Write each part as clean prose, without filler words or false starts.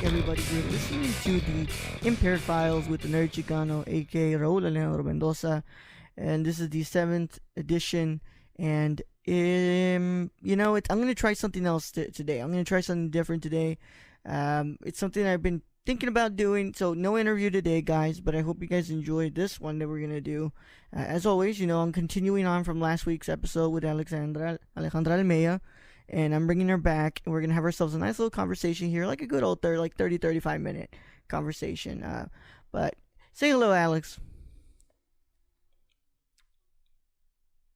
everybody. You're listening to the Impaired Files with the Nerd Chicano, aka Raul Alejandro Mendoza, and this is the 7th edition. And I'm gonna try something else today. I'm gonna try something different today. It's something I've been thinking about doing. So no interview today, guys. But I hope you guys enjoyed this one that we're gonna do. As always, I'm continuing on from last week's episode with Alexandra Almeida. And I'm bringing her back, and we're going to have ourselves a nice little conversation here, like a good old 35 minute conversation. But say hello, Alex.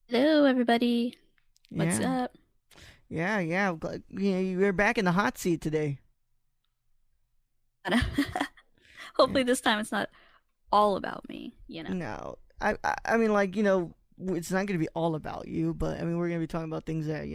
Hello, everybody. What's up? Yeah. You're back in the hot seat today. Hopefully this time it's not all about me, No. I mean, it's not going to be all about you, but, we're going to be talking about things that,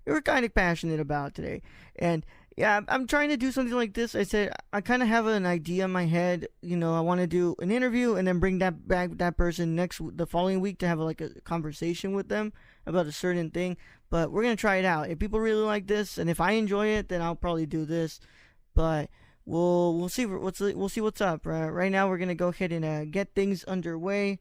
we're kind of passionate about today. And yeah, I'm trying to do something like this. I said I kind of have an idea in my head. I want to do an interview and then bring that person the following week to have a conversation with them about a certain thing. But we're gonna try it out. If people really like this, and if I enjoy it, then I'll probably do this. But we'll see what's up. Right now, we're gonna go ahead and get things underway.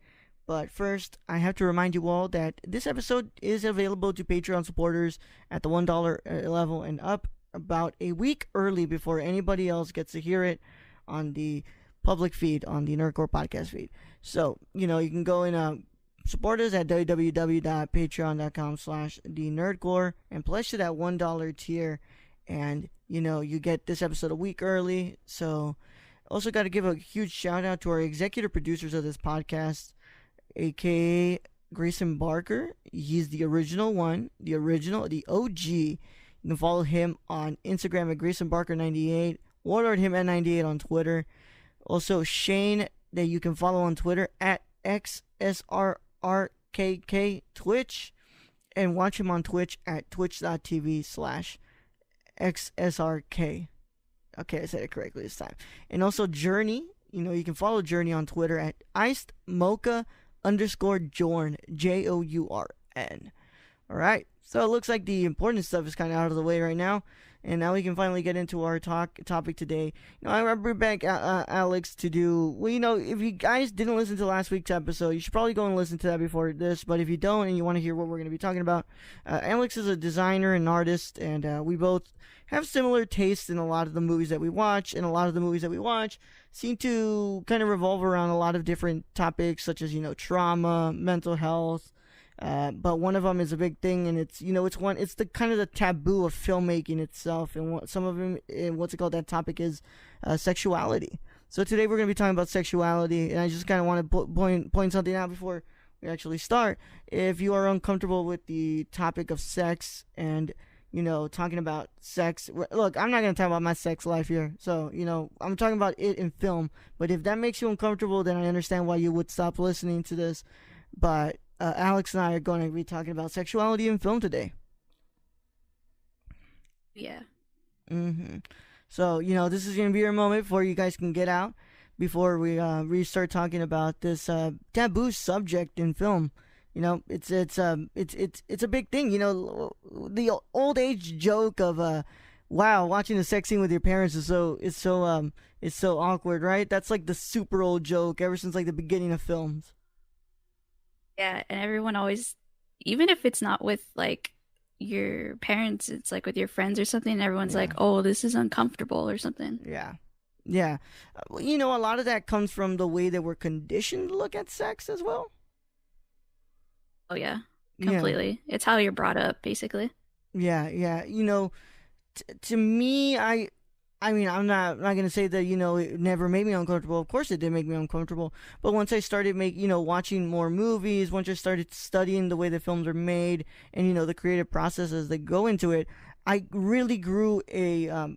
But first, I have to remind you all that this episode is available to Patreon supporters at the $1 level and up about a week early before anybody else gets to hear it on the public feed, on the Nerdcore podcast feed. So, you can go and support us at www.patreon.com/thenerdcore and pledge to that $1 tier. And, you get this episode a week early. So, also got to give a huge shout out to our executive producers of this podcast, aka Grayson Barker. He's the original one, the OG. You can follow him on Instagram at GraysonBarker98, Warlord him at 98 on Twitter. Also Shane, that you can follow on Twitter at XSRRKK Twitch, and watch him on Twitch at twitch.tv/XSRK. Okay, I said it correctly this time. And also Journey, you can follow Journey on Twitter at icedmocha_Jorn, JOURN. Alright, so it looks like the important stuff is kind of out of the way right now, and now we can finally get into our topic today. I bring back Alex to do, if you guys didn't listen to last week's episode, you should probably go and listen to that before this, but if you don't and you want to hear what we're going to be talking about, Alex is a designer and artist, and we both have similar tastes in a lot of the movies that we watch, and a lot of the movies that we watch seem to kind of revolve around a lot of different topics, such as, trauma, mental health, but one of them is a big thing, and it's, it's the kind of the taboo of filmmaking itself, and some of them, that topic is sexuality. So today we're going to be talking about sexuality, and I just kind of want to point something out before we actually start. If you are uncomfortable with the topic of sex and talking about sex. Look, I'm not going to talk about my sex life here. So, I'm talking about it in film. But if that makes you uncomfortable, then I understand why you would stop listening to this. But Alex and I are going to be talking about sexuality in film today. Yeah. So, this is going to be your moment before you guys can get out. Before we start talking about this taboo subject in film. It's a big thing. The old age joke of wow, watching a sex scene with your parents is so awkward, right? That's like the super old joke ever since the beginning of films. Yeah, and everyone always, even if it's not with your parents, it's with your friends or something, everyone's like, "Oh, this is uncomfortable" or something. Yeah. A lot of that comes from the way that we're conditioned to look at sex as well. Oh yeah, completely. Yeah. It's how you're brought up, basically. Yeah. To me, I'm not gonna say that it never made me uncomfortable. Of course, it did make me uncomfortable. But once I started watching more movies, once I started studying the way the films are made, and the creative processes that go into it, I really grew a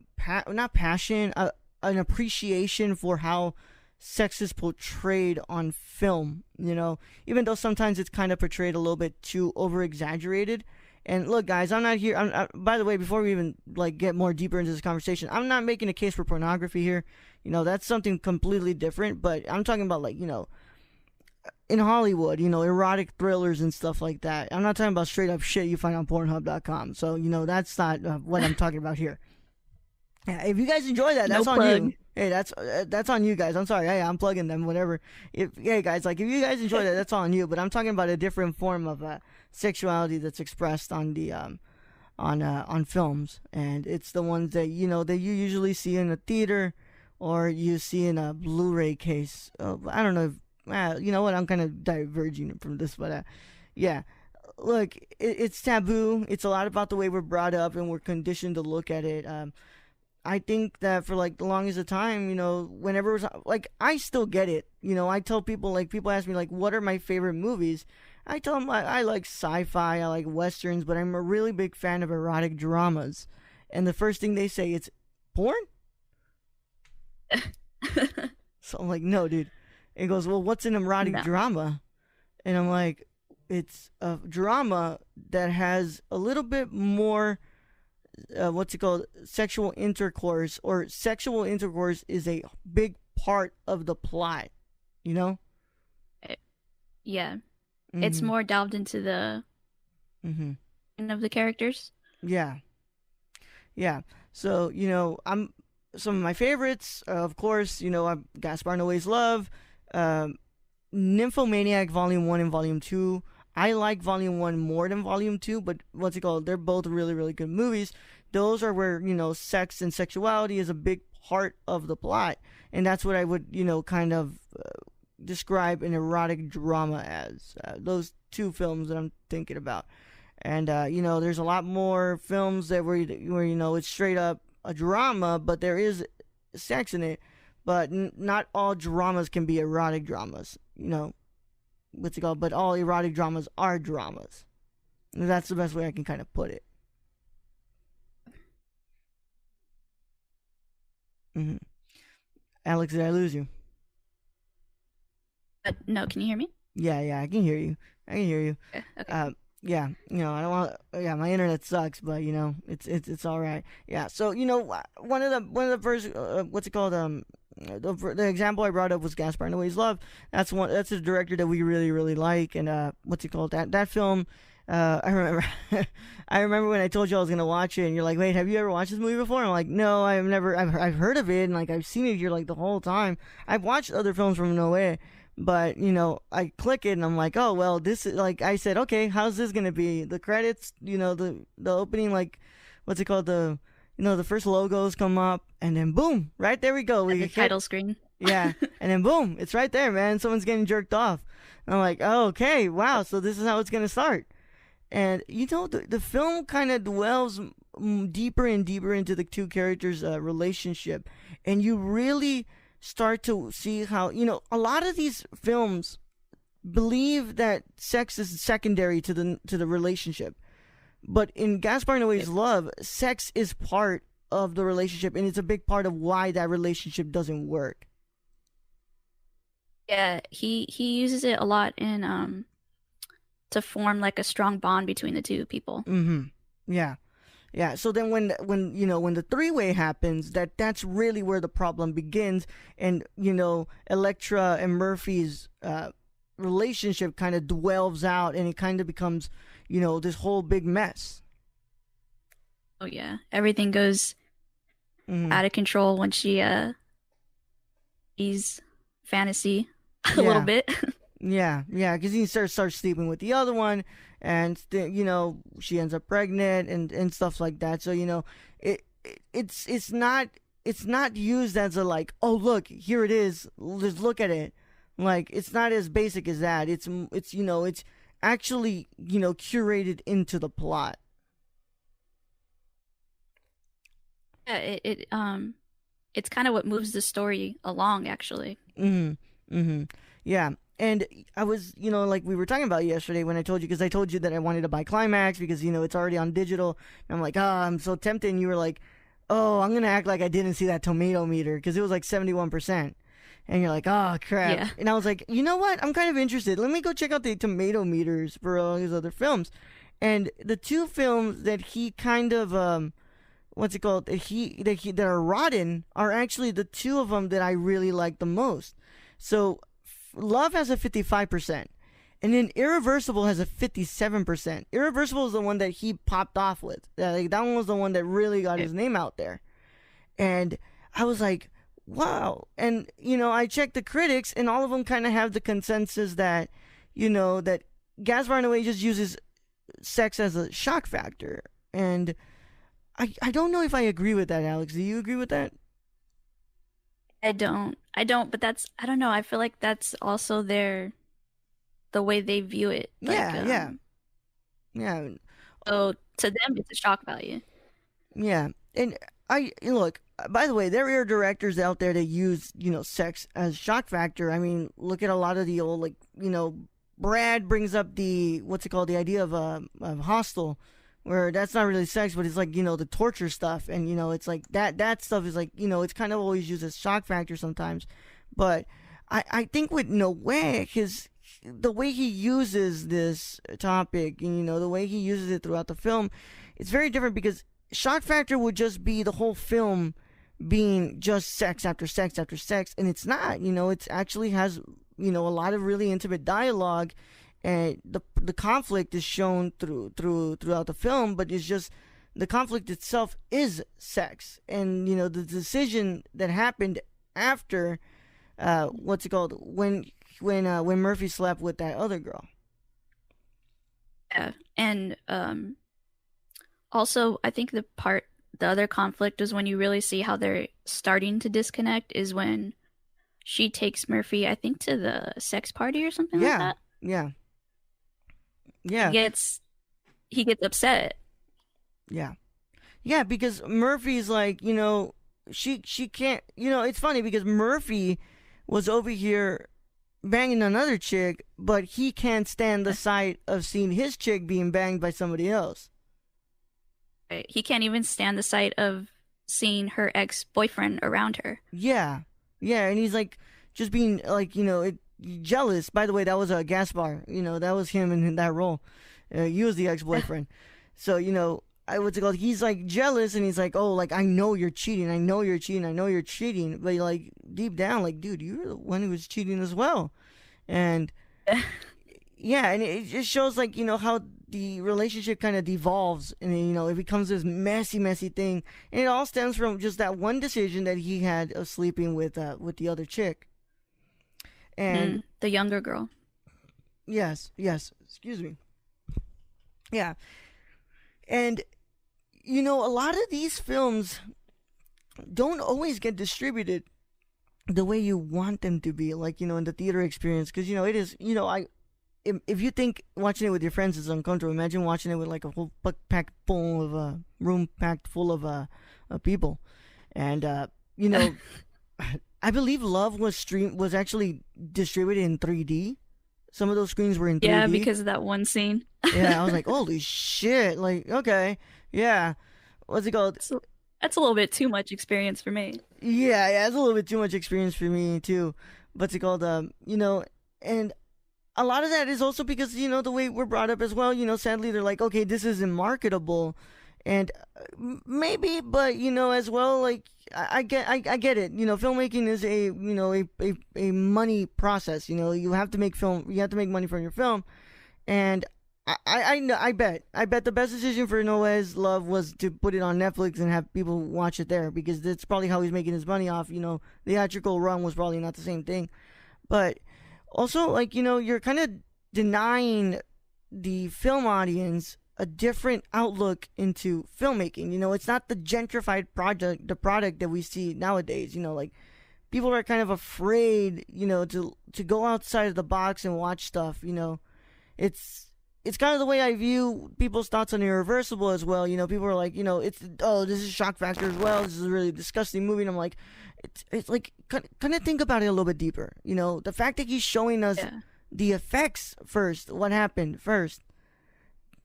not passion, an appreciation for how sex is portrayed on film, even though sometimes it's kind of portrayed a little bit too over exaggerated. And look, guys, I'm not here. By the way, before we even get more deeper into this conversation, I'm not making a case for pornography here. That's something completely different. But I'm talking about in Hollywood, erotic thrillers and stuff like that. I'm not talking about straight up shit you find on Pornhub.com. So that's not what I'm talking about here. Yeah, if you guys enjoy that, No that's on plug. you. Hey, that's on you guys. I'm sorry. Hey, I'm plugging them. Whatever. If hey guys, like if you guys enjoy that, that's on you. But I'm talking about a different form of sexuality that's expressed on the on films, and it's the ones that that you usually see in a theater, or you see in a Blu-ray case. I don't know. You know what? I'm kind of diverging from this, but yeah. Look, it's taboo. It's a lot about the way we're brought up and we're conditioned to look at it. I think that for like the longest of time, whenever it was like, I still get it. I tell people, like, people ask me like, what are my favorite movies? I tell them I like sci-fi, I like westerns, but I'm a really big fan of erotic dramas. And the first thing they say, it's porn. So I'm like, no, dude. It goes, well, what's an erotic No. drama? And I'm like, it's a drama that has a little bit more, what's it called, sexual intercourse, or sexual intercourse is a big part of the plot, you know? Yeah. It's Mm-hmm. more delved into the Mm-hmm. of the characters. Yeah. Yeah. So, I'm some of my favorites, of course, I'm Gaspar Noé's Love, um, Nymphomaniac Volume 1 and Volume 2. I like Volume 1 more than Volume 2, but what's it called? They're both really, really good movies. Those are where, sex and sexuality is a big part of the plot. And that's what I would, kind of describe an erotic drama as. Those two films that I'm thinking about. And, there's a lot more films that where it's straight up a drama, but there is sex in it. But not all dramas can be erotic dramas, what's it called? But all erotic dramas are dramas. And that's the best way I can kind of put it. hmm Alex, did I lose you? No, can you hear me? Yeah, I can hear you. I can hear you. Okay. Yeah, I don't want. Yeah, my internet sucks, but it's all right. Yeah, so one of the first, what's it called? The example I brought up was Gaspar Noé's Love. That's a director that we really, really like, and what's it called? That film. I remember, I remember when I told you I was gonna watch it, and you're like, "Wait, have you ever watched this movie before?" And I'm like, "No, I've never. I've heard of it, and like I've seen it here like the whole time. I've watched other films from Noé, but I click it, and I'm like, oh well, this is like I said, okay, how's this gonna be? The credits, the opening, like, what's it called? The first logos come up, and then boom, right there we go. At We the hit, title screen. yeah, and then boom, it's right there, man. Someone's getting jerked off. And I'm like, oh, okay, wow. So this is how it's gonna start. And the film kind of dwells deeper and deeper into the two characters' relationship, and you really start to see how a lot of these films believe that sex is secondary to the relationship, but in Gaspar Noé's Love, sex is part of the relationship, and it's a big part of why that relationship doesn't work. Yeah, he uses it a lot in to form like a strong bond between the two people. Mm-hmm. Yeah. Yeah, so then when the three-way happens, that's really where the problem begins, and Electra and Murphy's relationship kind of dwells out, and it kind of becomes this whole big mess. Oh yeah, everything goes Mm-hmm. out of control when she's fantasy a little Yeah, bit. yeah, because he starts sleeping with the other one, and she ends up pregnant and stuff like that. So it's not used as a like, oh look, here it is, just look at it. Like, it's not as basic as that. It's actually curated into the plot. Yeah, it's kind of what moves the story along, actually. Mm-hmm. Mm-hmm. Yeah. And I was, like we were talking about yesterday when I told you, because I told you that I wanted to buy Climax because, it's already on digital. And I'm like, I'm so tempted. And you were like, oh, I'm going to act like I didn't see that tomato meter because it was like 71%. And you're like, oh, crap. Yeah. And I was like, you know what? I'm kind of interested. Let me go check out the tomato meters for all his other films. And the two films that he kind of, what's it called? That are rotten are actually the two of them that I really like the most. So Love has a 55%, and then Irreversible has a 57%. Irreversible is the one that he popped off with. Like, that one was the one that really got his name out there. And I was like, wow. And, I checked the critics, and all of them kind of have the consensus that, that Gaspar in a way just uses sex as a shock factor. And I don't know if I agree with that, Alex. Do you agree with that? I don't, but I don't know. I feel like that's also the way they view it. Like, Yeah, yeah, yeah. so to them, it's a shock value. Yeah, and look. By the way, there are directors out there that use sex as shock factor. I mean, look at a lot of the old like Brad brings up the what's it called, the idea of Hostel, where that's not really sex, but it's like the torture stuff, and it's like that stuff is like it's kind of always used as shock factor sometimes, but I think with Noé, the way he uses this topic, and the way he uses it throughout the film, it's very different because shock factor would just be the whole film being just sex after sex after sex, and it's not. It actually has a lot of really intimate dialogue, and the conflict is shown throughout the film, but it's just the conflict itself is sex, and the decision that happened after what's it called, when Murphy slept with that other girl. Yeah, and also I think the other conflict is when you really see how they're starting to disconnect is when she takes Murphy, I think, to the sex party or something like Yeah, that. yeah, He yeah, gets he gets upset. yeah. Yeah, because Murphy's like, she can't, it's funny because Murphy was over here banging another chick, but he can't stand the sight of seeing his chick being banged by somebody else. Right? He can't even stand the sight of seeing her ex-boyfriend around her. Yeah. Yeah, and he's like just being like, jealous. By the way, that was a Gaspar. That was him in that role. He was the ex-boyfriend. So, I what's it called? He's like jealous, and he's like, "Oh, like I know you're cheating. I know you're cheating. I know you're cheating." But like deep down, like, dude, you're the one who was cheating as well. And yeah, and it just shows like how the relationship kind of devolves, and it becomes this messy, messy thing, and it all stems from just that one decision that he had of sleeping with the other chick. And The younger girl. yes, yes, excuse me. Yeah, and a lot of these films don't always get distributed the way you want them to be, like in the theater experience, because it is I if you think watching it with your friends is uncomfortable, imagine watching it with like a whole packed full of a room packed full of people, and I believe Love was actually distributed in 3D. Some of those screens were in 3D. Yeah, because of that one scene. Yeah, I was like, holy shit! Like, okay, yeah, what's it called? So that's a little bit too much experience for me. Yeah, it's a little bit too much experience for me too. What's it called? And a lot of that is also because the way we're brought up as well. Sadly, they're like, okay, this isn't marketable, and maybe, but as well, like I get it. Filmmaking is a money process. You have to make film. You have to make money from your film, and I bet the best decision for Noah's Love was to put it on Netflix and have people watch it there, because that's probably how he's making his money off. The theatrical run was probably not the same thing, but also like you're kind of denying the film audience a different outlook into filmmaking. It's not the gentrified product that we see nowadays. Like people are kind of afraid, to go outside of the box and watch stuff. It's kind of the way I view people's thoughts on Irreversible as well. People are like, this is shock factor as well. This is a really disgusting movie. And I'm like, it's like, kind of think about it a little bit deeper. The fact that he's showing us the effects first, what happened first,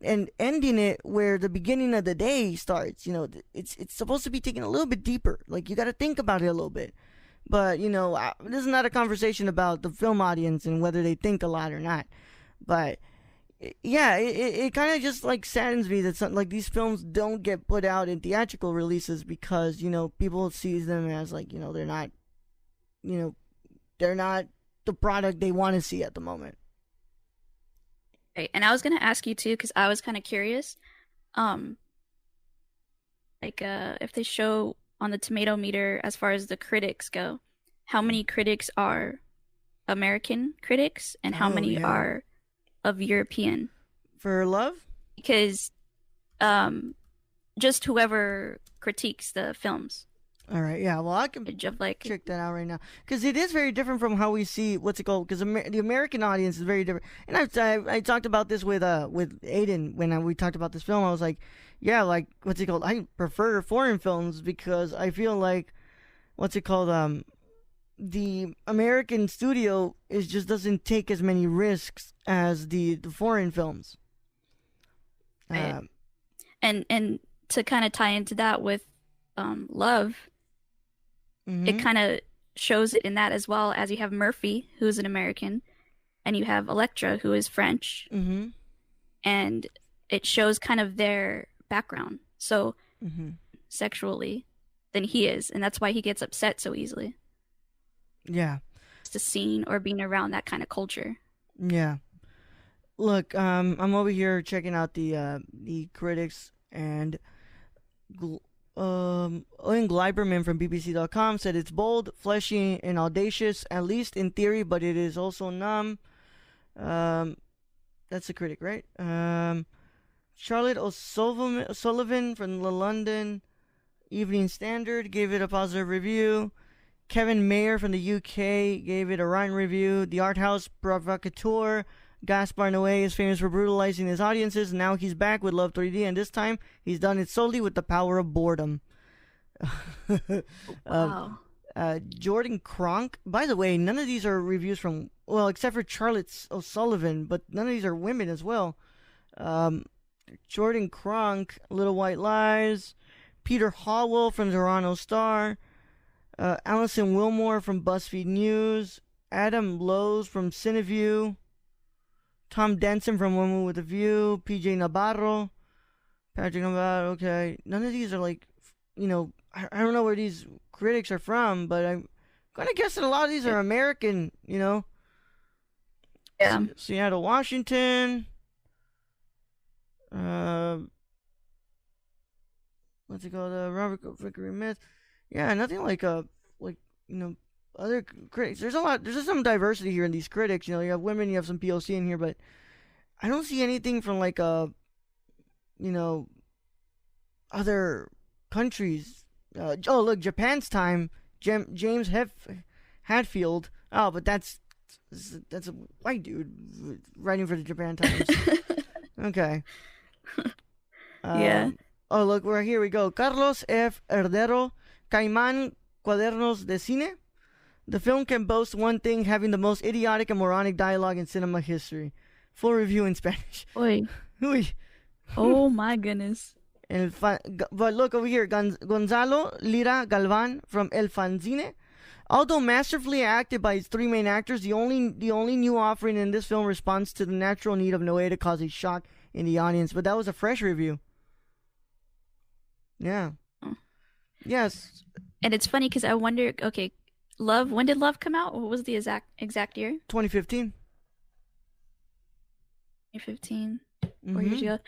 and ending it where the beginning of the day starts. It's supposed to be taken a little bit deeper. Like you got to think about it a little bit. But this is not a conversation about the film audience and whether they think a lot or not. But yeah, it kind of just like saddens me that like these films don't get put out in theatrical releases because people see them as like they're not the product they want to see at the moment. Right. And I was gonna ask you too, because I was kind of curious, like if they show on the tomato meter as far as the critics go, how many critics are American critics and how Oh many yeah. are of European? For Love? Because um, just whoever critiques the films All right. Yeah. Well, I can of like, check that out right now because it is very different from how we see what's it called. Because the American audience is very different. And I talked about this with Ayden when we talked about this film. I was like, yeah, like what's it called? I prefer foreign films because I feel like what's it called? The American studio is just doesn't take as many risks as the foreign films. right. Um, And to kind of tie into that with Love, it mm-hmm. kind of shows it in that as well, as you have Murphy, who is an American, and you have Electra, who is French, Mm-hmm. and it shows kind of their background. So Mm-hmm. sexually than he is, and that's why he gets upset so easily. Yeah. Just a scene or being around that kind of culture. Yeah. Look, I'm over here checking out the critics and Owen Gleiberman from BBC.com said it's bold, fleshy, and audacious, at least in theory, but it is also numb. Um, that's the critic, right? Charlotte O'Sullivan from the London Evening Standard gave it a positive review. Kevin Mayer from the UK gave it a rotten review. The art house provocateur Gaspar Noé is famous for brutalizing his audiences. Now he's back with Love 3D, and this time he's done it solely with the power of boredom. Wow. Jordan Cronk. By the way, none of these are reviews from, well, except for Charlotte O'Sullivan, but none of these are women as well. Jordan Cronk, Little White Lies. Peter Howell from Toronto Star. Alison Wilmore from BuzzFeed News. Adam Lowe's from Cineview. Tom Denson from Women with a View. PJ Navarro. Patrick Navarro, okay. None of these are like, I don't know where these critics are from, but I'm going to guess that a lot of these are American, Yeah. Seattle, Washington. What's it called? Robert Vickery Myth. Yeah, nothing like other critics. There's a lot. There's just some diversity here in these critics. You have women, you have some POC in here, but I don't see anything from like other countries. Look, Japan's time. James Hadfield. Oh, but that's a white dude writing for the Japan Times. Okay. Yeah. Oh, look, here we go. Carlos F. Herdero, Caimán Cuadernos de Cine. The film can boast one thing, having the most idiotic and moronic dialogue in cinema history. Full review in Spanish. Oy. Uy. Oh my goodness. But look over here. Gonzalo Lira Galvan from El Fanzine. Although masterfully acted by its three main actors, the only new offering in this film responds to the natural need of Noé to cause a shock in the audience. But that was a fresh review. Yeah. Oh. Yes. And it's funny because I wonder, okay, Love, when did Love come out? What was the exact year? 2015. 2015, 4 Mm-hmm. years ago.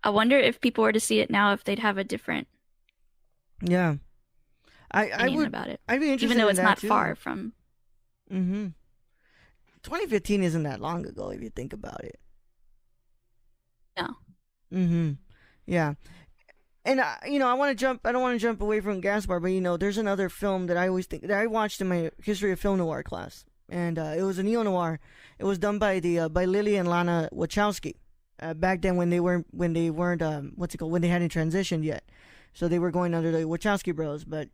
I wonder if people were to see it now, if they'd have a different Yeah. opinion about it. I'd be interested Even though in it's that not too. far from. Mm-hmm. 2015 isn't that long ago if you think about it. No. Mm-hmm. Yeah. And I want to jump. I don't want to jump away from Gaspar, but there's another film that I always think that I watched in my history of film noir class, and it was a neo noir. It was done by by Lily and Lana Wachowski. Back then, when they weren't when they hadn't transitioned yet, so they were going under the Wachowski bros. But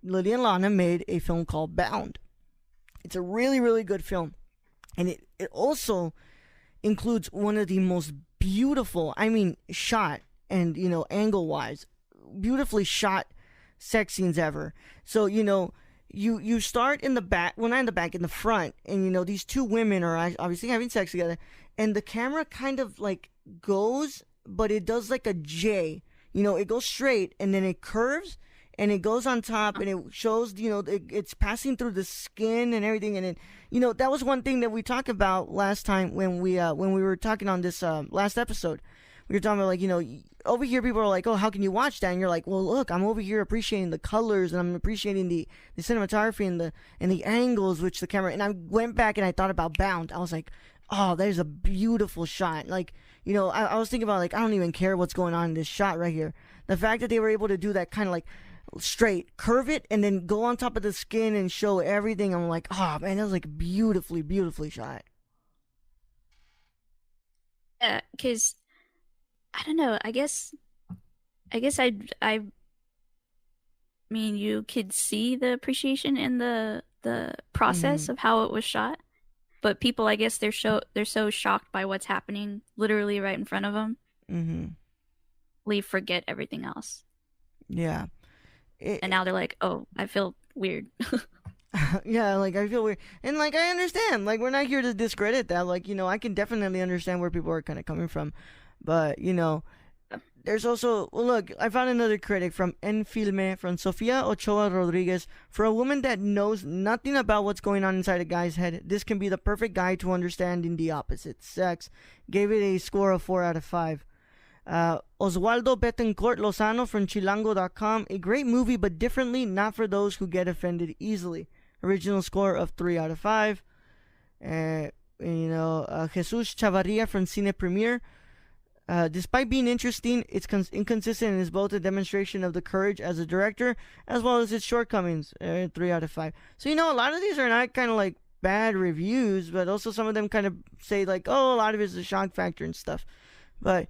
Lily and Lana made a film called Bound. It's a really, really good film, and it also includes one of the most beautiful, shot and angle wise, beautifully shot sex scenes ever. So you start in the back, well, not in the back, in the front, and these two women are obviously having sex together, and the camera kind of like goes, but it does like a J. It goes straight and then it curves and it goes on top and it shows it's passing through the skin and everything, and it that was one thing that we talked about last time when we were talking on this last episode. we were talking about, like, over here people are like, oh, how can you watch that? And you're like, well, look, I'm over here appreciating the colors, and I'm appreciating the cinematography and the angles which the camera. And I went back and I thought about Bound. I was like, oh, there's a beautiful shot. Like, I was thinking about, like, I don't even care what's going on in this shot right here. The fact that they were able to do that kind of like straight, curve it, and then go on top of the skin and show everything. I'm like, oh man, that was like beautifully shot. Yeah, because I don't know. I mean, you could see the appreciation in the process of how it was shot, but people, I guess, they're so shocked by what's happening literally right in front of them. Forget everything else. Yeah. And now they're like, oh, I feel weird. Yeah, like, I feel weird. And, like, I understand. Like, we're not here to discredit that. Like, I can definitely understand where people are kind of coming from. But, there's also... Well, look, I found another critic from En Filme, from Sofia Ochoa Rodriguez. For a woman that knows nothing about what's going on inside a guy's head, this can be the perfect guide to understanding the opposite sex. Gave it a score of 4 out of 5. Oswaldo Betancourt Lozano from Chilango.com. A great movie, but differently, not for those who get offended easily. Original score of 3 out of 5. Jesus Chavarria from Cine Premier. Despite being interesting, it's inconsistent and is both a demonstration of the courage as a director as well as its shortcomings. 3 out of 5. So, a lot of these are not kind of like bad reviews, but also some of them kind of say, like, oh, a lot of it is a shock factor and stuff. But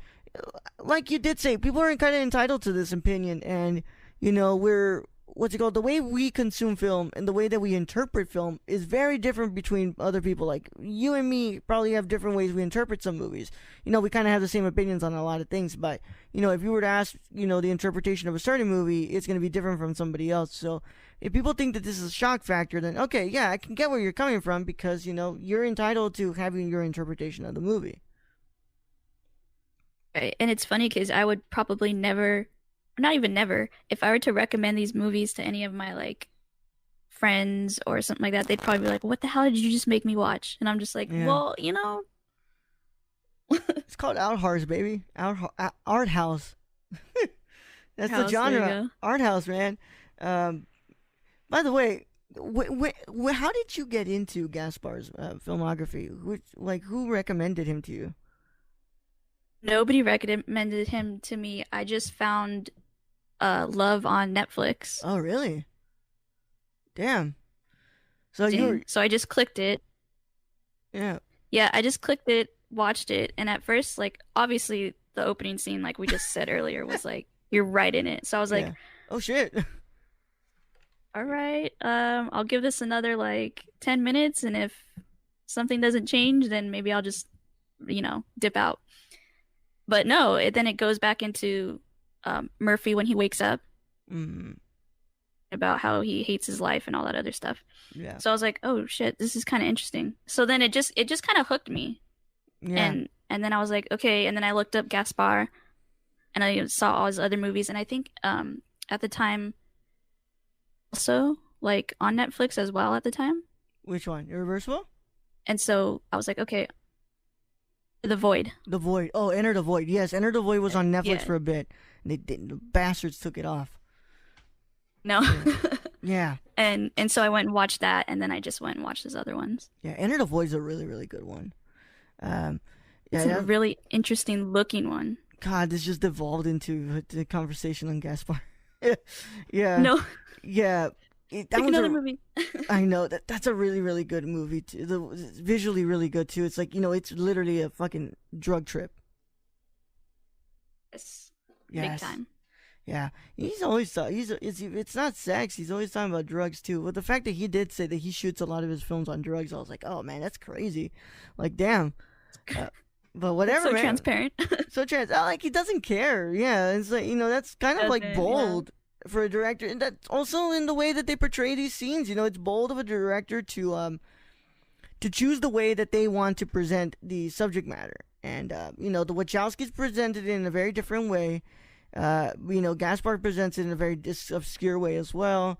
like you did say, people are kind of entitled to this opinion, and we're the way we consume film and the way that we interpret film is very different between other people. Like, you and me probably have different ways we interpret some movies. We kind of have the same opinions on a lot of things, but if you were to ask the interpretation of a certain movie, it's going to be different from somebody else. So if people think that this is a shock factor, then okay, yeah, I can get where you're coming from, because you're entitled to having your interpretation of the movie. Right. And it's funny because I would probably never, not even never, if I were to recommend these movies to any of my like friends or something like that, they'd probably be like, what the hell did you just make me watch? And I'm just like, Yeah. well, It's called art house, baby. Art house. That's the House, there you genre. Art house, man. By the way, how did you get into Gaspar's filmography? Who recommended him to you? Nobody recommended him to me. I just found Love on Netflix. Oh, really? Damn. So I just clicked it. Yeah. Yeah, I just clicked it, watched it, and at first, like, obviously the opening scene, like we just said earlier, was like, you're right in it. So I was like, oh shit. All right, I'll give this another like 10 minutes, and if something doesn't change, then maybe I'll just, dip out. But no, then it goes back into Murphy when he wakes up, about how he hates his life and all that other stuff. Yeah. So I was like, oh shit, this is kind of interesting. So then it just kind of hooked me. Yeah. And then I was like, okay. And then I looked up Gaspar, and I saw all his other movies. And I think at the time, also like on Netflix as well at the time. Which one? Irreversible? And so I was like, okay. The Void. The Void. Oh, Enter the Void. Yes, Enter the Void was on Netflix Yeah. for a bit. The bastards took it off. No. Yeah. And so I went and watched that, and then I just went and watched his other ones. Yeah, Enter the Void is a really, really good one. It's a really interesting looking one. God, this just devolved into the conversation on Gaspar. Yeah. No. Yeah. That was another movie. I know that's a really, really good movie too. It's visually really good too. It's like, it's literally a fucking drug trip. Yes. Yes. Big time. Yeah, he's always it's not sex. He's always talking about drugs too. But the fact that he did say that he shoots a lot of his films on drugs, I was like, oh man, that's crazy. Like, damn. But whatever, so man. Transparent. So like, he doesn't care. Yeah, it's like, that's kind of like bold for a director, and that's also in the way that they portray these scenes. It's bold of a director to choose the way that they want to present the subject matter. And the Wachowskis presented it in a very different way. Gaspar presents it in a very obscure way as well.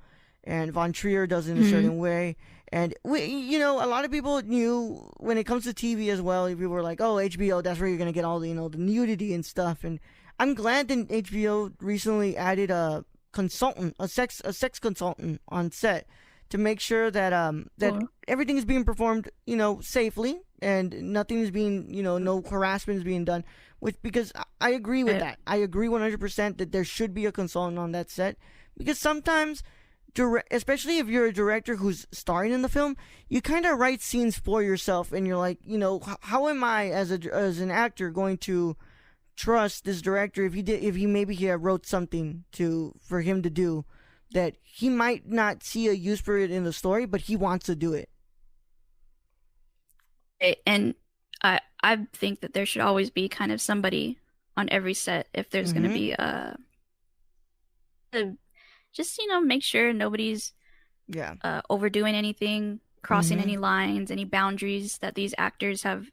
and Von Trier does it in a Hmm. certain way. And a lot of people knew when it comes to TV as well. People were like, "Oh, HBO, that's where you're gonna get all the the nudity and stuff." And I'm glad that HBO recently added a consultant, a sex consultant on set to make sure that that Cool. everything is being performed safely and nothing is being no harassment is being done. Which because I agree with Right. that. I agree 100% that there should be a consultant on that set because sometimes especially if you're a director who's starring in the film, you kind of write scenes for yourself, and you're like, how am I as an actor going to trust this director if he maybe he wrote something for him to do that he might not see a use for it in the story, but he wants to do it. And I think that there should always be kind of somebody on every set if there's going to Mm-hmm. be a just make sure nobody's Yeah. overdoing anything, crossing Mm-hmm. any lines, any boundaries that these actors have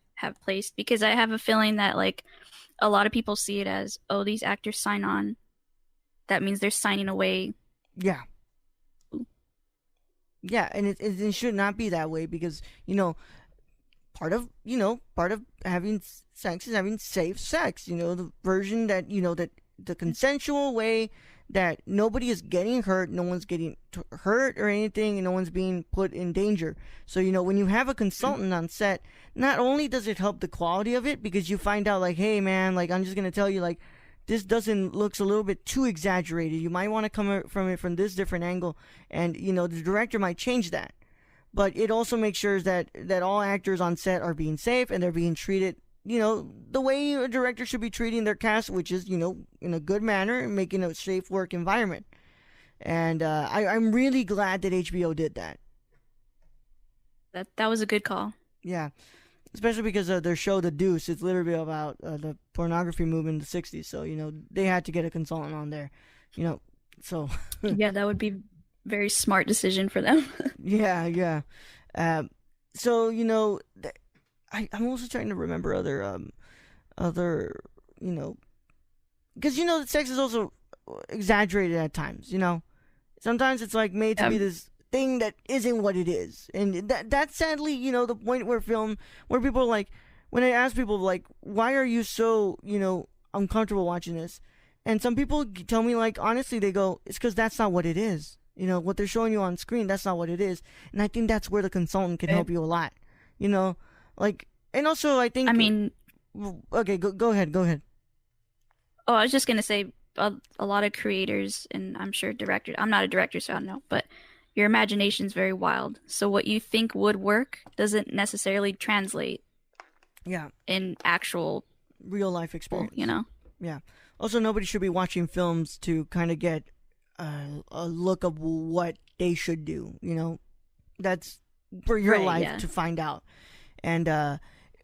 placed. Because I have a feeling that like a lot of people see it as, oh, these actors sign on. That means they're signing away. Yeah. Yeah, and it should not be that way because part of having sex is having safe sex. The version that that the consensual way that nobody is getting hurt, no one's getting hurt or anything, and no one's being put in danger. So when you have a consultant on set, not only does it help the quality of it because you find out like, hey man, like I'm just gonna tell you like this doesn't looks a little bit too exaggerated. You might want to come from it from this different angle, and the director might change that. But it also makes sure that all actors on set are being safe and they're being treated, the way a director should be treating their cast, which is, in a good manner and making a safe work environment. And I'm really glad that HBO did that. That was a good call. Yeah, especially because of their show, The Deuce. It's literally about the pornography movement in the '60s. So they had to get a consultant on there. So Yeah, that would be very smart decision for them. yeah, yeah. Um, so I'm also trying to remember other because that sex is also exaggerated at times. Sometimes it's like made to Yeah. be this thing that isn't what it is, and that's sadly the point where people are like, when I ask people like, why are you so uncomfortable watching this, and some people tell me like honestly they go, it's because that's not what it is. What they're showing you on screen, that's not what it is, and I think that's where the consultant can help you a lot. Like, and also I I think mean, okay, go ahead, go ahead. oh, I was just gonna say a lot of creators and I'm sure directors. I'm not a director, so I don't know, but your imagination's very wild. So what you think would work doesn't necessarily translate Yeah, in actual, real life people, experience. Yeah. Also, nobody should be watching films to kind of get a look of what they should do. That's for your Right, life yeah. to find out. And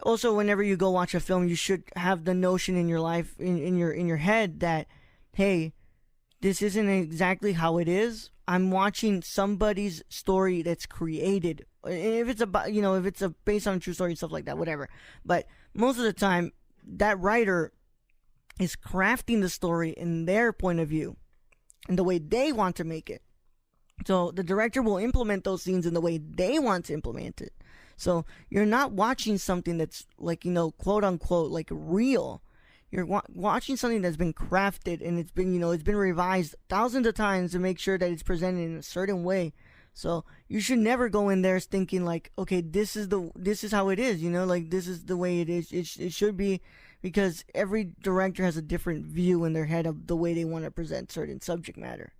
also, whenever you go watch a film, you should have the notion in your life, in your head, that hey, this isn't exactly how it is. I'm watching somebody's story that's created. And if it's about, if it's based on a true story and stuff like that, whatever. But most of the time, that writer is crafting the story in their point of view and the way they want to make it. So the director will implement those scenes in the way they want to implement it. So you're not watching something that's like, quote unquote, like real. You're watching something that's been crafted and it's been, it's been revised thousands of times to make sure that it's presented in a certain way. So you should never go in there thinking like, okay, this is how it is, like this is the way it is. It should be, because every director has a different view in their head of the way they want to present certain subject matter.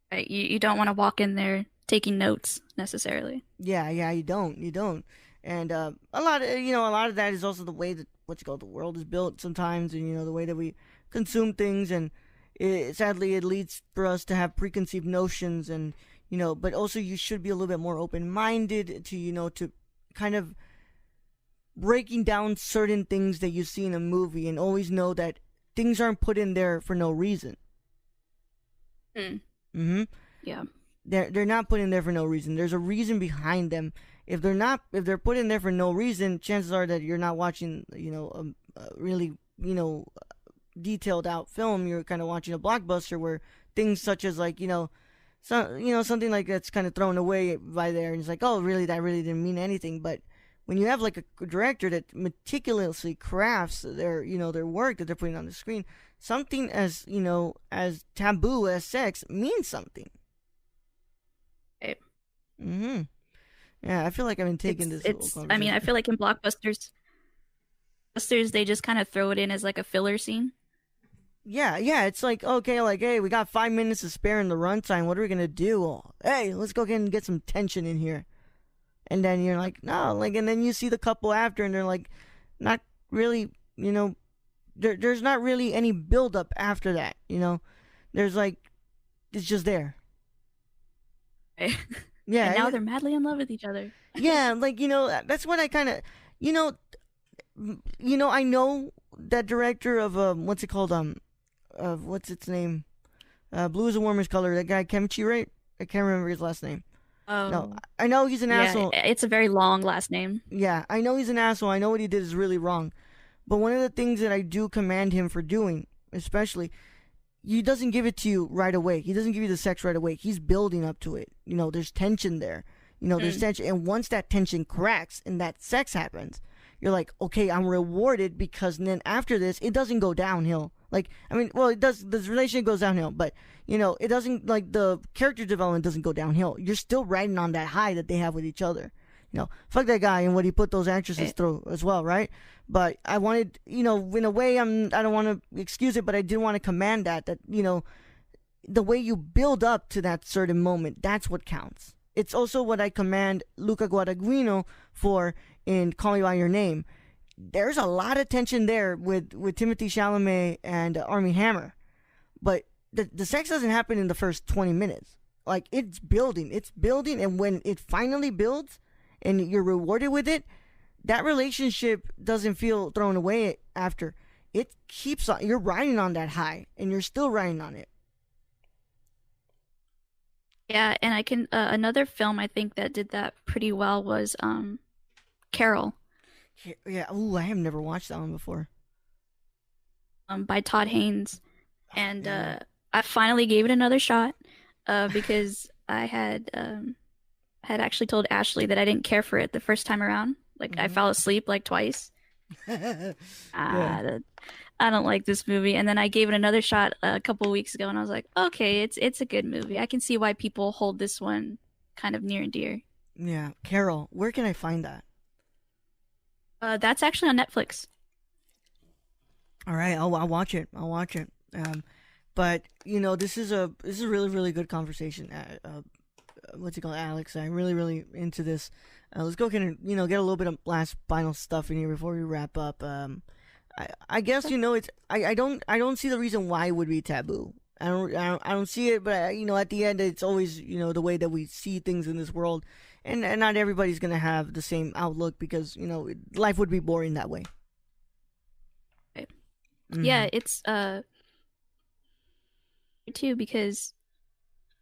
Right. You don't want to walk in there taking notes necessarily. Yeah, you don't. And a lot of that is also the way that the world is built sometimes, and the way that we consume things, and sadly it leads for us to have preconceived notions, and but also you should be a little bit more open minded to to kind of breaking down certain things that you see in a movie, and always know that things aren't put in there for no reason. Hmm. Mm-hmm. Yeah. They're not put in there for no reason. There's a reason behind them. If they're put in there for no reason, chances are that you're not watching a really detailed out film. You're kind of watching a blockbuster where things such as like So something like that's kind of thrown away by there, and it's like, oh, really, that really didn't mean anything. But when you have like a director that meticulously crafts their work that they're putting on the screen, something as taboo as sex means something. Right. Mm-hmm. Yeah, I feel like I've been taking this whole It's. I conversation. mean, I feel like in blockbusters, they just kind of throw it in as like a filler scene. Yeah, it's like, okay, like, hey, we got 5 minutes to spare in the runtime. What are we gonna do? Oh, hey, let's go get some tension in here. And then you're like, no, like, and then you see the couple after, and they're like, not really, there's not really any build up after that. There's like, it's just there. Right? Yeah, And now they're madly in love with each other. yeah, like that's what I kind of, you know, I know that director of what's it called what's its name, Blue is a Warmer's Color. That guy Kemichi, right? I can't remember his last name. No, Oh, I know he's an yeah, asshole. it's a very long last name. Yeah, I know he's an asshole. I know what he did is really wrong. But one of the things that I do commend him for doing, especially, he doesn't give it to you right away. He doesn't give you the sex right away. He's building up to it. There's tension there. There's tension. And once that tension cracks and that sex happens, you're like, okay, I'm rewarded, because then after this, it doesn't go downhill. Like, I mean, well, it does. The relationship goes downhill, but it doesn't, like, the character development doesn't go downhill. You're still riding on that high that they have with each other. Fuck that guy and what he put those actresses through as well, right? But I wanted, in a way, I don't want to excuse it, but I did want to command that the way you build up to that certain moment, that's what counts. It's also what I command Luca Guadagnino for in Call Me by Your Name. There's a lot of tension there with Timothée Chalamet and Armie Hammer, but the sex doesn't happen in the first 20 minutes. Like, it's building, and when it finally builds and you're rewarded with it, that relationship doesn't feel thrown away after. It keeps on. You're riding on that high, and you're still riding on it. Yeah, and I can another film I think that did that pretty well was Carol, Yeah. Ooh, I have never watched that one before. by Todd Haynes, and Yeah. I finally gave it another shot because I had actually told Ashley that I didn't care for it the first time around. Like, I fell asleep like twice. Yeah. I don't like this movie. And then I gave it another shot a couple weeks ago, and I was like, okay, it's a good movie. I can see why people hold this one kind of near and dear. Yeah. Carol, where can I find that? That's actually on Netflix. All right, I'll watch it. I'll watch it. But this is a really really good conversation. What's it called, Alex? I'm really really into this. Let's go get get a little bit of last final stuff in here before we wrap up. I guess it's I don't see the reason why it would be taboo. I don't see it, but at the end it's always the way that we see things in this world, and not everybody's gonna have the same outlook, because life would be boring that way. Right. Mm-hmm. Yeah, it's too, because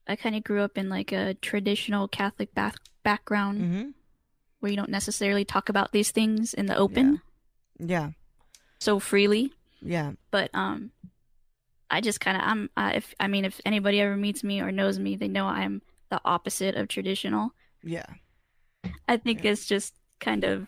I kind of grew up in like a traditional Catholic background Mm-hmm. where you don't necessarily talk about these things in the open Yeah. so freely. Yeah. But I just kind of if anybody ever meets me or knows me, they know I'm the opposite of traditional. Yeah. I think it's just kind of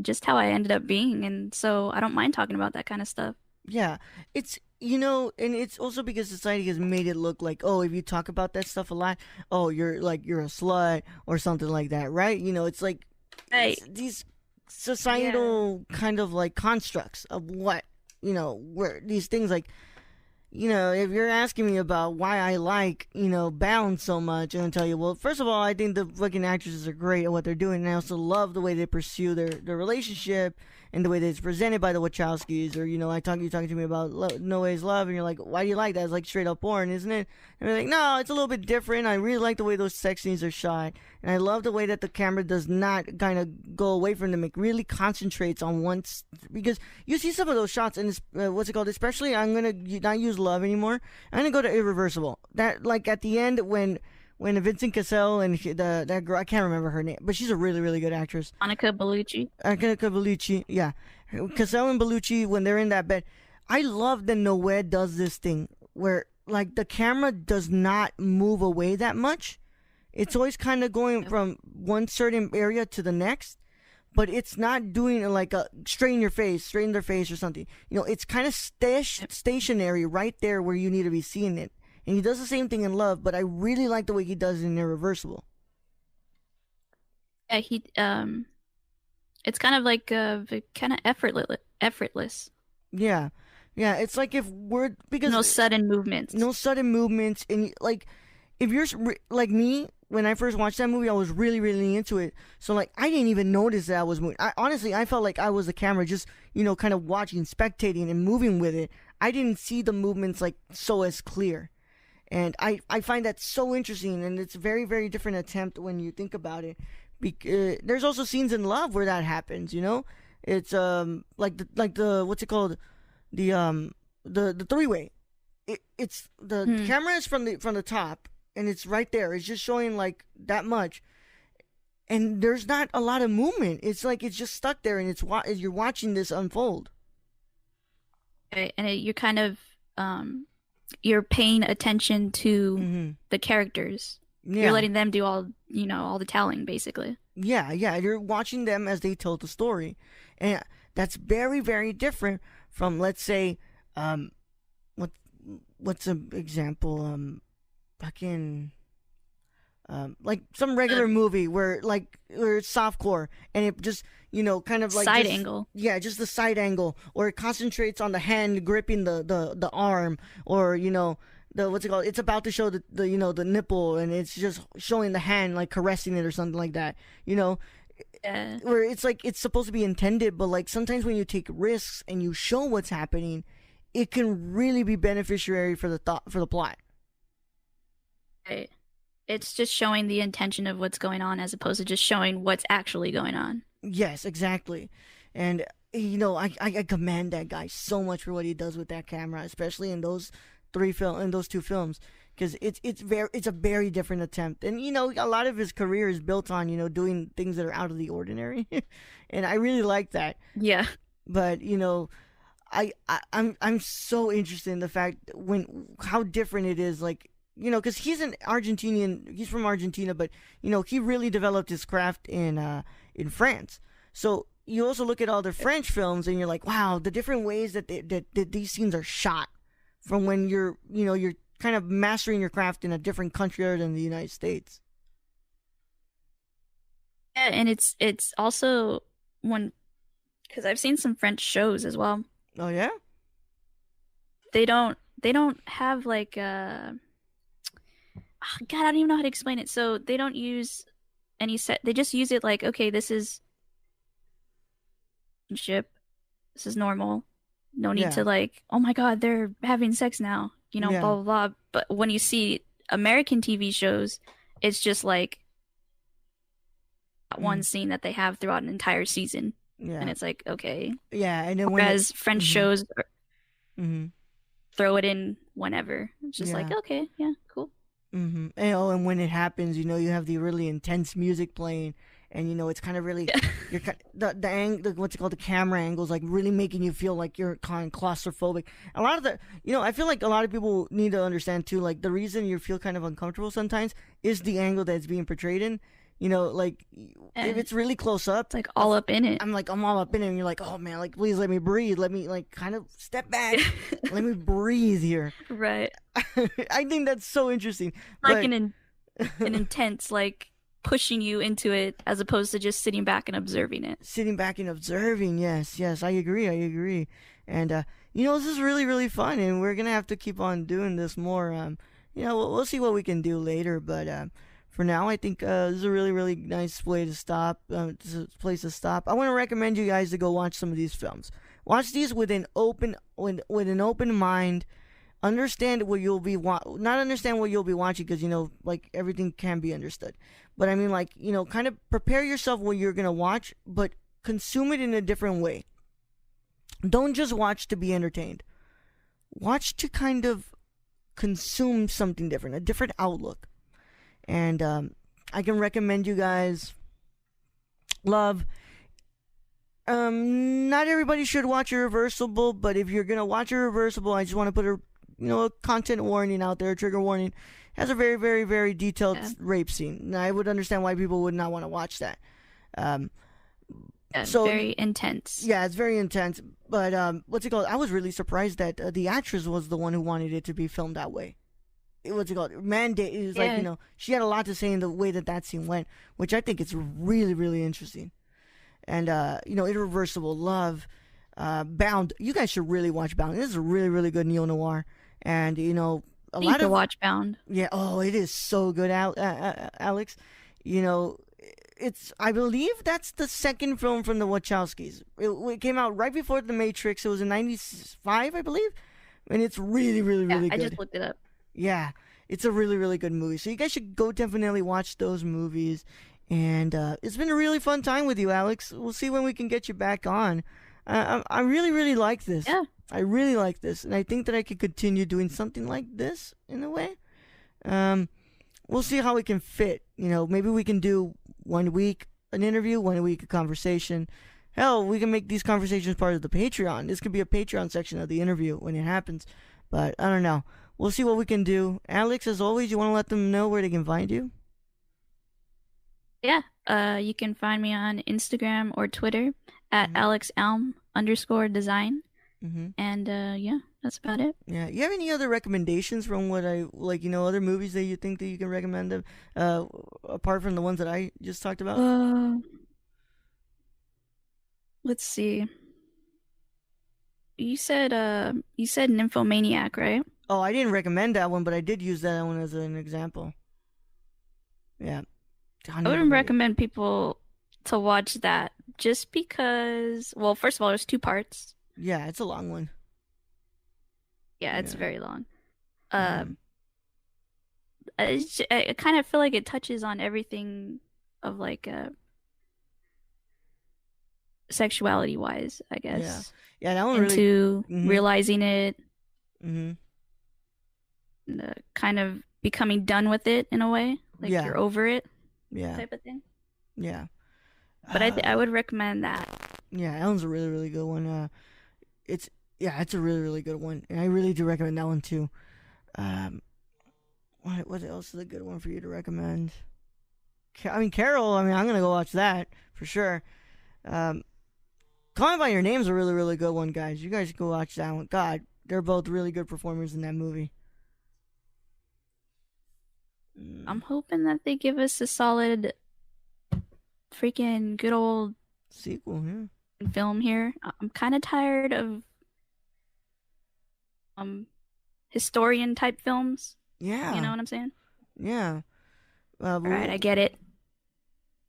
just how I ended up being, and so I don't mind talking about that kind of stuff. Yeah. It's and it's also because society has made it look like, oh, if you talk about that stuff a lot, oh, you're a slut or something like that, right? It's like Right. these societal kind of like constructs of what where these things, like if you're asking me about why I like Bound so much, I'm gonna tell you, well, first of all, I think the fucking actresses are great at what they're doing, and I also love the way they pursue their relationship and the way that it's presented by the Wachowskis. Or you're talking to me about No Way Is Love, and you're like, why do you like that? It's like straight up porn, isn't it? And they're like, no, it's a little bit different. I really like the way those sex scenes are shot, and I love the way that the camera does not kind of go away from them. It really concentrates on because you see some of those shots, and it's, what's it called? Especially, I'm gonna not use Love anymore. I'm gonna go to Irreversible. That, like, at the end when Vincent Cassel and that girl, I can't remember her name, but she's a really really good actress. Monica Bellucci. Monica Bellucci, yeah. Cassel and Bellucci, when they're in that bed, I love that Noed does this thing where like the camera does not move away that much. It's always kind of going from one certain area to the next, but it's not doing it like a straighten their face or something. It's kind of stationary right there where you need to be seeing it. And he does the same thing in Love, but I really like the way he does it in Irreversible. Yeah, it's kind of like kind of effortless. Yeah. Yeah, it's like if we're because No sudden movements. No sudden movements, and like if you're like me, when I first watched that movie, I was really, really into it. So like I didn't even notice that I was moving. Honestly, I felt like I was the camera, just kind of watching, spectating, and moving with it. I didn't see the movements like so as clear, and I find that so interesting, and it's a very, very different attempt when you think about it. There's also scenes in Love where that happens. It's like the what's it called, the three-way. It's the camera is from the top, and it's right there. It's just showing like that much, and there's not a lot of movement. It's like it's just stuck there, and you're watching this unfold. Okay, and you're kind of you're paying attention to the characters. Yeah. You're letting them do all the telling, basically. Yeah, you're watching them as they tell the story, and that's very, very different from, let's say, what's an example? Like some regular movie where it's softcore, and it just kind of like side angle. Yeah, just the side angle, or it concentrates on the hand gripping the arm, or the what's it called? It's about to show the nipple, and it's just showing the hand like caressing it or something like that. Yeah. Where it's like it's supposed to be intended, but like sometimes when you take risks and you show what's happening, it can really be beneficiary for the plot. Right. It's just showing the intention of what's going on as opposed to just showing what's actually going on. Yes, exactly. And I commend that guy so much for what he does with that camera, especially in those two films, because it's a very different attempt. And a lot of his career is built on doing things that are out of the ordinary, and I really like that. Yeah. But I'm so interested in the fact how different it is, like because he's from Argentina, but he really developed his craft in France. So you also look at all the French films, and you're like, wow, the different ways that these scenes are shot from when you're kind of mastering your craft in a different country other than the United States. Yeah, and it's also because I've seen some French shows as well. Oh yeah? They don't have like God, I don't even know how to explain it. So they don't use any set. They just use it like, okay, this is ship. This is normal. No need to like, oh my God, they're having sex now. Blah, blah, blah. But when you see American TV shows, it's just like one scene that they have throughout an entire season. Yeah. And it's like, okay. Yeah. And then whereas French shows throw it in whenever. It's just like, okay, yeah, cool. And when it happens, you have the really intense music playing, and it's kind of really you're the what's it called, the camera angles, like really making you feel like you're kind of claustrophobic. A lot of the I feel like a lot of people need to understand too, like the reason you feel kind of uncomfortable sometimes is the angle that it's being portrayed in. Like if it's really close up, it's like all up in it. I'm all up in it, and you're like, oh man, like please let me breathe, let me like kind of step back, let me breathe here. Right. I think that's so interesting. Like an intense, like pushing you into it, as opposed to just sitting back and observing it. Sitting back and observing, yes, I agree. And this is really, really fun, and we're gonna have to keep on doing this more. We'll see what we can do later, but for now, I think this is a really, really nice way to stop. This is a place to stop. I want to recommend you guys to go watch some of these films. Watch these with an open mind. Understand what you'll be not understand what you'll be watching, because like everything can be understood. But I mean, like kind of prepare yourself what you're gonna watch, but consume it in a different way. Don't just watch to be entertained. Watch to kind of consume something different, a different outlook. And I can recommend you guys Love. Not everybody should watch Irreversible, but if you're gonna watch Irreversible, I just want to a content warning out there, a trigger warning. Has a very, very, very detailed Yeah. rape scene. And I would understand why people would not want to watch that. Yeah, So very intense. yeah, it's very intense. But what's it called? I was really surprised that the actress was the one who wanted it to be filmed that way. What's it called? Mandate. It was Yeah. like, she had a lot to say in the way that scene went, which I think is really, really interesting. And Irreversible Love, Bound. You guys should really watch Bound. This is a really, really good neo noir, and a Need lot to of watch Bound. yeah. Oh, it is so good, Alex. I believe that's the second film from the Wachowskis. It came out right before The Matrix. It was in '95, I believe, and it's really, really, Yeah, really I good. just looked it up. Yeah, it's a really, really good movie. So you guys should go definitely watch those movies. And it's been a really fun time with you, Alex. We'll see when we can get you back on. I really, really like this. Yeah. I really like this, and I think that I could continue doing something like this in a way. We'll see how we can fit. Maybe we can do 1 week an interview, 1 week a conversation. Hell, we can make these conversations part of the Patreon. This could be a Patreon section of the interview when it happens. But I don't know. We'll see what we can do. Alex, as always, you want to let them know where they can find you? Yeah. You can find me on Instagram or Twitter at alexalm_design. Mm-hmm. And yeah, that's about it. Yeah. You have any other recommendations from what I like? Other movies that you think that you can recommend them, apart from the ones that I just talked about? Let's see. You said Nymphomaniac, right? Oh, I didn't recommend that one, but I did use that one as an example. Yeah. I wouldn't recommend people to watch that just because, well, first of all, there's 2 parts. Yeah, it's a long one. Yeah, it's Yeah. very long. Mhm. I kind of feel like it touches on everything of like sexuality wise, I guess. Yeah, that one really. Into Mhm. realizing it, Mm-hmm. kind of becoming done with it in a way, like Yeah. you're over it Yeah. type of thing. Yeah. But I would recommend that. Yeah, that one's a really, really good one. It's a really, really good one, and I really do recommend that one too. What else is a good one for you to recommend? Carol. I'm gonna go watch that for sure. Call Me by Your Name's a really, really good one, guys. You guys go watch that one. God, they're both really good performers in that movie. I'm hoping that they give us a solid freaking good old Sequel, yeah. film here. I'm kind of tired of historian type films. Yeah. You know what I'm saying? Yeah. All right, I get it.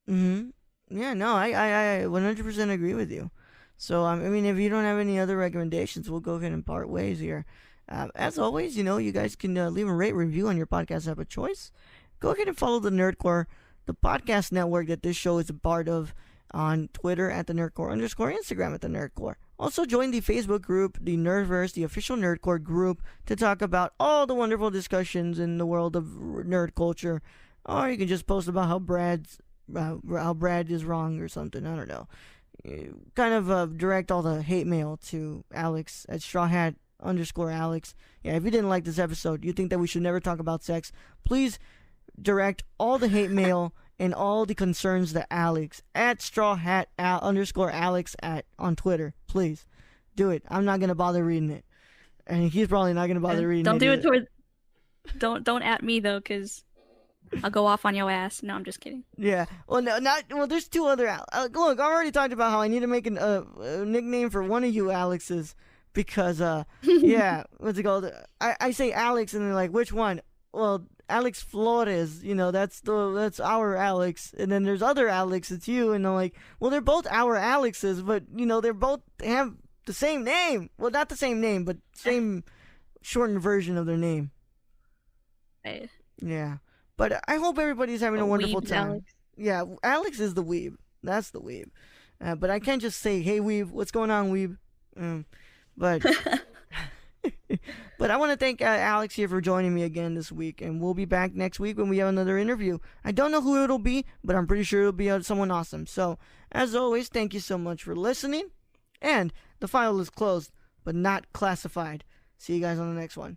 Mm-hmm. Yeah, no, I 100% agree with you. So, if you don't have any other recommendations, we'll go ahead and part ways here. As always, you guys can leave a rate review on your podcast app of choice. Go ahead and follow the Nerdcore, the podcast network that this show is a part of, on Twitter at the Nerdcore _, Instagram at the Nerdcore. Also join the Facebook group, the Nerdverse, the official Nerdcore group, to talk about all the wonderful discussions in the world of nerd culture. Or you can just post about how Brad is wrong or something. I don't know. Kind of direct all the hate mail to Alex at strawhat_Alex. Yeah, if you didn't like this episode, you think that we should never talk about sex, please direct all the hate mail and all the concerns to Alex at strawhat_Alex on Twitter. Please do it. I'm not gonna bother reading it, and he's probably not gonna bother reading it. Don't do it either. don't at me though, because I'll go off on your ass. No, I'm just kidding. Yeah. Well, no, not. Well, there's 2 other. Look, I already talked about how I need to make a nickname for one of you Alexes because yeah, what's it called? I say Alex and they're like, which one? Well, Alex Flores, that's our Alex, and then there's other Alex, it's you, and I'm like, well, they're both our Alexes, but they're both have the same name. Well, not the same name, but same shortened version of their name. Right. Yeah, but I hope everybody's having a wonderful Weebs, time. Alex. Yeah, Alex is the weeb. That's the weeb. But I can't just say, hey, weeb, what's going on, weeb? But but I want to thank Alex here for joining me again this week, and we'll be back next week when we have another interview. I don't know who it'll be, but I'm pretty sure it'll be someone awesome. So, as always, thank you so much for listening, and the file is closed, but not classified. See you guys on the next one.